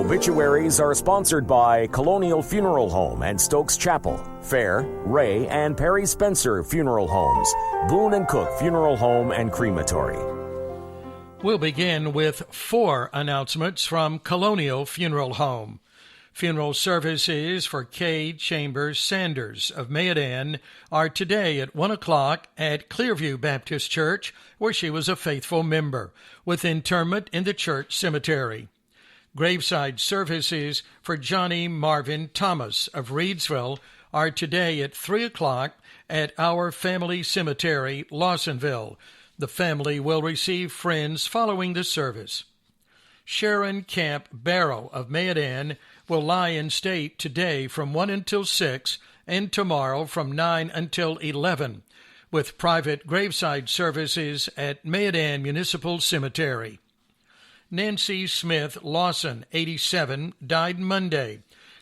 Obituaries are sponsored by Colonial Funeral Home and Stokes Chapel, Fair, Ray, and Perry Spencer Funeral Homes, Boone & Cook Funeral Home and Crematory. We'll begin with 4 announcements from Colonial Funeral Home. Funeral services for Kay Chambers Sanders of Mayodan are today at 1 o'clock at Clearview Baptist Church, where she was a faithful member, with interment in the church cemetery. Graveside services for Johnny Marvin Thomas of Reedsville are today at 3 o'clock at Our Family Cemetery, Lawsonville. The family will receive friends following the service. Sharon Camp Barrow of Mayodan will lie in state today from 1 until 6 and tomorrow from 9 until 11, with private graveside services at Mayodan Municipal Cemetery. Nancy Smith Lawson, 87, died Monday.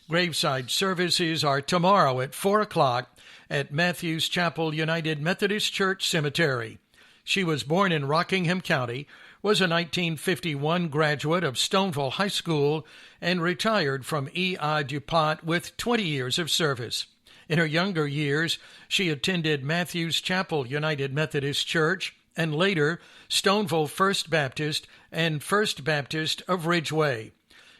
Graveside services are tomorrow at 4 o'clock at Matthews Chapel United Methodist Church Cemetery. She was born in Rockingham County, was a 1951 graduate of Stoneville High School, and retired from E.I. DuPont with 20 years of service. In her younger years, she attended Matthews Chapel United Methodist Church and later Stoneville First Baptist and First Baptist of Ridgeway.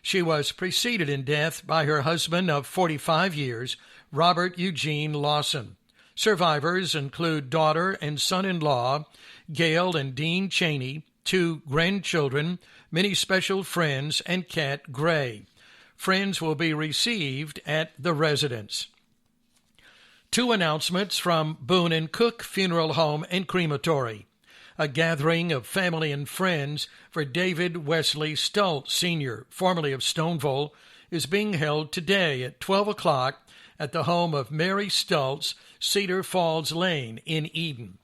She was preceded in death by her husband of 45 years, Robert Eugene Lawson. Survivors include daughter and son-in-law, Gail and Dean Cheney, 2 grandchildren, many special friends, and Cat Gray. Friends will be received at the residence. 2 announcements from Boone & Cook Funeral Home and Crematory. A gathering of family and friends for David Wesley Stultz, Sr., formerly of Stoneville, is being held today at 12 o'clock at the home of Mary Stultz, Cedar Falls Lane in Eden.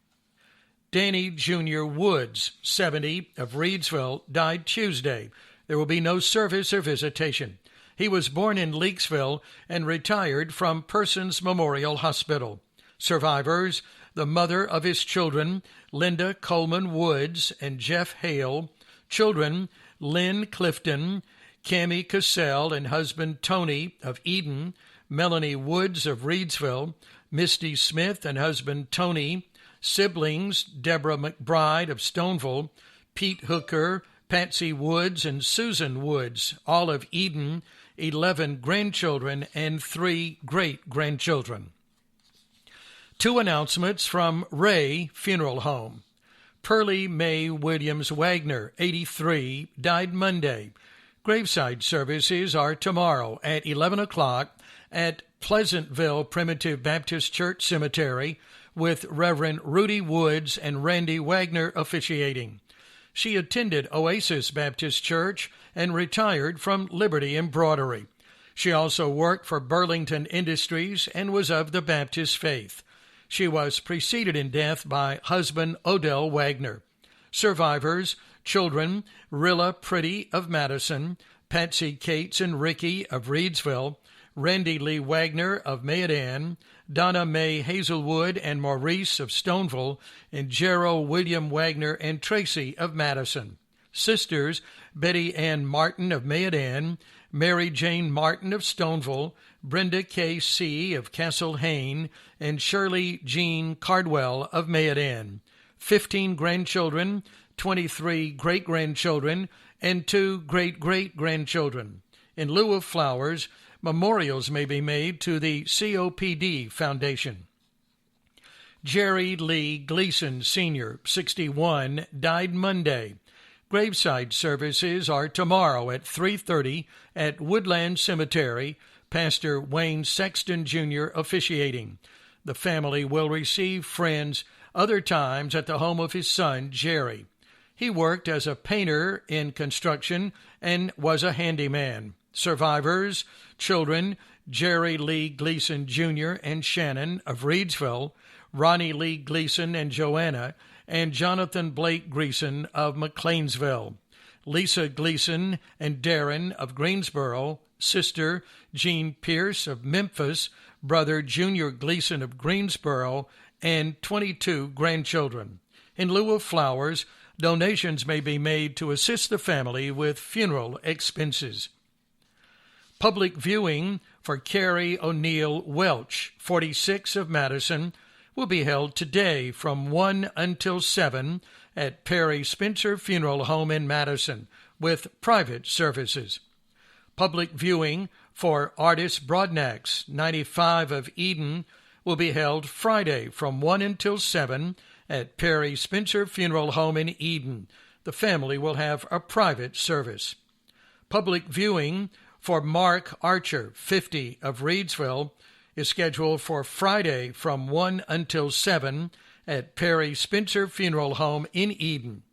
Danny Jr. Woods, 70, of Reedsville, died Tuesday. There will be no service or visitation. He was born in Leakesville and retired from Persons Memorial Hospital. Survivors, the mother of his children, Linda Coleman Woods and Jeff Hale. Children, Lynn Clifton, Cammie Cassell and husband Tony of Eden, Melanie Woods of Reedsville, Misty Smith and husband Tony. Siblings, Deborah McBride of Stoneville, Pete Hooker, Patsy Woods, and Susan Woods, all of Eden, 11 grandchildren and 3 great-grandchildren. 2 announcements from Ray Funeral Home. Pearlie Mae Williams Wagner, 83, died Monday. Graveside services are tomorrow at 11 o'clock at Pleasantville Primitive Baptist Church Cemetery, with Reverend Rudy Woods and Randy Wagner officiating. She attended Oasis Baptist Church and retired from Liberty Embroidery. She also worked for Burlington Industries and was of the Baptist faith. She was preceded in death by husband Odell Wagner. Survivors, children, Rilla Pretty of Madison, Patsy Cates and Ricky of Reedsville, Randy Lee Wagner of Mayodan, Donna Mae Hazelwood and Maurice of Stoneville, and Jero William Wagner and Tracy of Madison. Sisters, Betty Ann Martin of Mayodan, Mary Jane Martin of Stoneville, Brenda K. C. of Castle Hayne, and Shirley Jean Cardwell of Mayodan. 15 grandchildren, 23 great-grandchildren, and 2 great-great-grandchildren. In lieu of flowers, memorials may be made to the COPD Foundation. Jerry Lee Gleason, Sr., 61, died Monday. Graveside services are tomorrow at 3:30 at Woodland Cemetery, Pastor Wayne Sexton, Jr. officiating. The family will receive friends other times at the home of his son, Jerry. He worked as a painter in construction and was a handyman. Survivors, children, Jerry Lee Gleason Jr. and Shannon of Reedsville, Ronnie Lee Gleason and Joanna, and Jonathan Blake Gleason of McLeansville. Lisa Gleason and Darren of Greensboro, sister Jean Pierce of Memphis, brother Junior Gleason of Greensboro, and 22 grandchildren. In lieu of flowers, donations may be made to assist the family with funeral expenses. Public viewing for Carrie O'Neill Welch, 46 of Madison, will be held today from 1 until 7 at Perry Spencer Funeral Home in Madison, with private services. Public viewing for Artis Broadnax, 95 of Eden, will be held Friday from 1 until 7 at Perry Spencer Funeral Home in Eden. The family will have a private service. Public viewing for Mark Archer, 50 of Reedsville, is scheduled for Friday from 1 until 7 at Perry Spencer Funeral Home in Eden.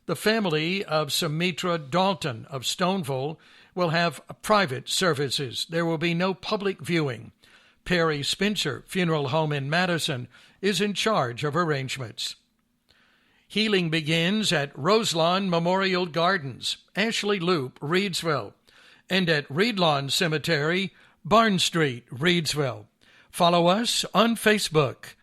The family of Sumitra Dalton of Stoneville will have private services. There will be no public viewing. Perry Spencer Funeral Home in Madison is in charge of arrangements. Healing begins at Roselawn Memorial Gardens, Ashley Loop, Reedsville, and at Reedlawn Cemetery, Barn Street, Reedsville. Follow us on Facebook.